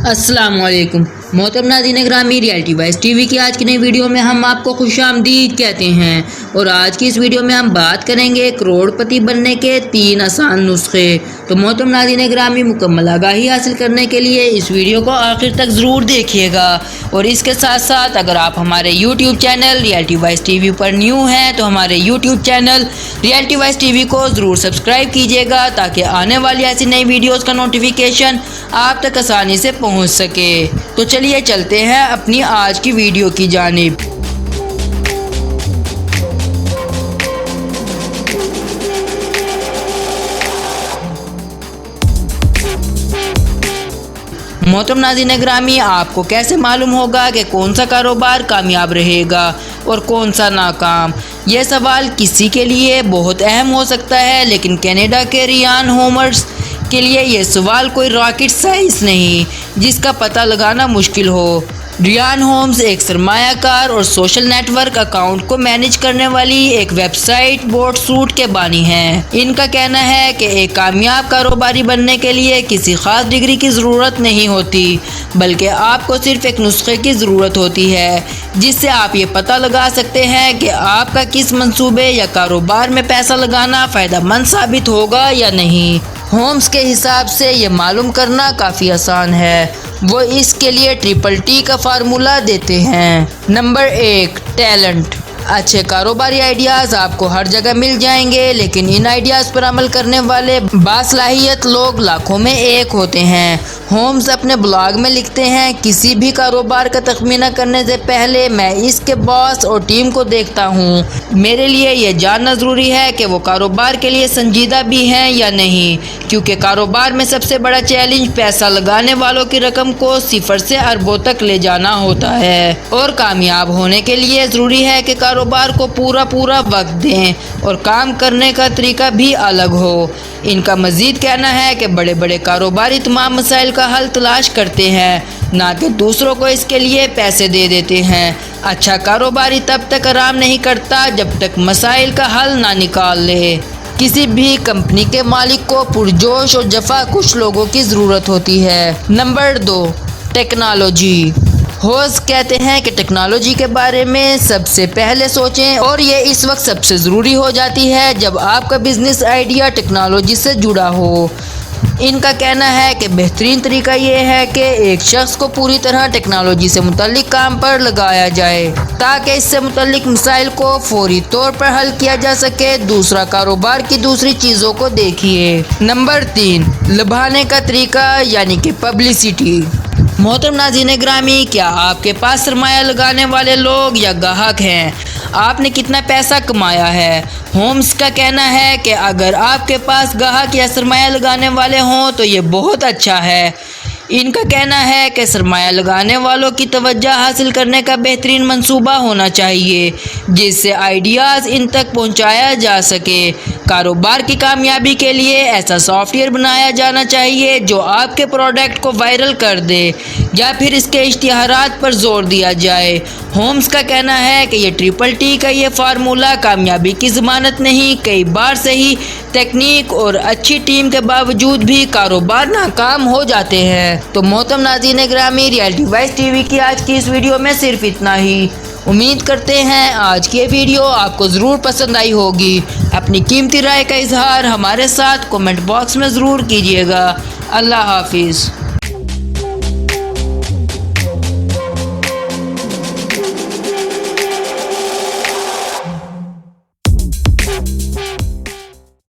अस्सलाम वालेकुम मोहतरम नाज़रीन ग्रामी, रियलिटी वाइज टीवी की आज की नई वीडियो में हम आपको खुशामदीद कहते हैं। और आज की इस वीडियो में हम बात करेंगे करोड़पति बनने के 3 आसान नुस्खे। तो मोहतरम नाज़रीन ग्रामी, मुकम्मल आगाही हासिल करने के लिए इस वीडियो को आखिर तक ज़रूर देखिएगा। और इसके साथ साथ अगर आप हमारे YouTube channel reality wise TV पर न्यू हैं तो हमारे YouTube channel reality wise TV को ज़रूर सब्सक्राइब कीजिएगा, ताकि आने वाली ऐसी नई वीडियोज़ का नोटिफिकेशन आप तक आसानी से पहुंच सके। तो चलिए चलते हैं अपनी आज की वीडियो की जानिब। मोहतरम नाज़रीन ग्रामी, आपको कैसे मालूम होगा कि कौन सा कारोबार कामयाब रहेगा और कौन सा नाकाम? यह सवाल किसी के लिए बहुत अहम हो सकता है, लेकिन कनाडा के रियान होम्स के लिए यह सवाल कोई रॉकेट साइंस नहीं जिसका पता लगाना मुश्किल हो। रियान होम्स एक सरमायाकार और सोशल नेटवर्क अकाउंट को मैनेज करने वाली एक वेबसाइट बोट सूट के बानी हैं। इनका कहना है कि एक कामयाब कारोबारी बनने के लिए किसी खास डिग्री की ज़रूरत नहीं होती, बल्कि आपको सिर्फ एक नुस्खे की ज़रूरत होती है, जिससे आप ये पता लगा सकते हैं कि आपका किस मंसूबे या कारोबार में पैसा लगाना फ़ायदेमंद साबित होगा या नहीं। होम्स के हिसाब से ये मालूम करना काफ़ी आसान है। वो इसके लिए TTT का फार्मूला देते हैं। Number 1, talent. अच्छे कारोबारी आइडियाज़ आपको हर जगह मिल जाएंगे, लेकिन इन आइडियाज़ पर अमल करने वाले बासलाहियत लोग लाखों में एक होते हैं। होम्स अपने ब्लॉग में लिखते हैं, किसी भी कारोबार का तखमीना करने से पहले मैं इसके बॉस और टीम को देखता हूँ। मेरे लिए यह जानना ज़रूरी है कि वो कारोबार के लिए संजीदा भी हैं या नहीं, क्योंकि कारोबार में सबसे बड़ा चैलेंज पैसा लगाने वालों की रकम को सिफर से अरबों तक ले जाना होता है। और कामयाब होने के लिए ज़रूरी है कि कारोबार को पूरा वक्त दें और काम करने का तरीका भी अलग हो। इनका मज़ीद कहना है कि बड़े बड़े कारोबारी तमाम मसाइल का हल तलाश करते हैं, ना कि दूसरों को इसके लिए पैसे दे देते हैं। अच्छा कारोबारी तब तक आराम नहीं करता जब तक मसाइल का हल ना निकाल ले। किसी भी कंपनी के मालिक को पुरजोश और जफा कुछ लोगों की ज़रूरत होती है। Number 2, technology. होस्ट कहते हैं कि टेक्नोलॉजी के बारे में सबसे पहले सोचें, और ये इस वक्त सबसे ज़रूरी हो जाती है जब आपका बिजनेस आइडिया टेक्नोलॉजी से जुड़ा हो। इनका कहना है कि बेहतरीन तरीका ये है कि एक शख्स को पूरी तरह टेक्नोलॉजी से मुतल्लिक काम पर लगाया जाए, ताकि इससे मुतल्लिक मसाइल को फौरी तौर पर हल किया जा सके। दूसरा, कारोबार की दूसरी चीज़ों को देखिए। नंबर 3, लुभाने का तरीका यानी कि पब्लिसिटी। मोहतरम नाज़रीन ग्रामी, क्या आपके पास सरमाया लगाने वाले लोग या ग्राहक हैं? आपने कितना पैसा कमाया है? होम्स का कहना है कि अगर आपके पास ग्राहक या सरमाया लगाने वाले हों तो ये बहुत अच्छा है। इनका कहना है कि सरमाया लगाने वालों की तवज्जो हासिल करने का बेहतरीन मंसूबा होना चाहिए, जिससे आइडियाज़ इन तक पहुंचाया जा सके। कारोबार की कामयाबी के लिए ऐसा सॉफ्टवेयर बनाया जाना चाहिए जो आपके प्रोडक्ट को वायरल कर दे, या फिर इसके इश्तिहारात पर जोर दिया जाए। होम्स का कहना है कि ये TTT का ये फार्मूला कामयाबी की ज़मानत नहीं, कई बार सही टेक्निक और अच्छी टीम के बावजूद भी कारोबार नाकाम हो जाते हैं। तो मोहतरम नाज़रीन ग्रामी, रियलिटी वाइज टीवी की आज की इस वीडियो में सिर्फ इतना ही। उम्मीद करते हैं आज की ये वीडियो आपको ज़रूर पसंद आई होगी। अपनी कीमती राय का इजहार हमारे साथ कमेंट बॉक्स में ज़रूर कीजिएगा। अल्लाह हाफिज़।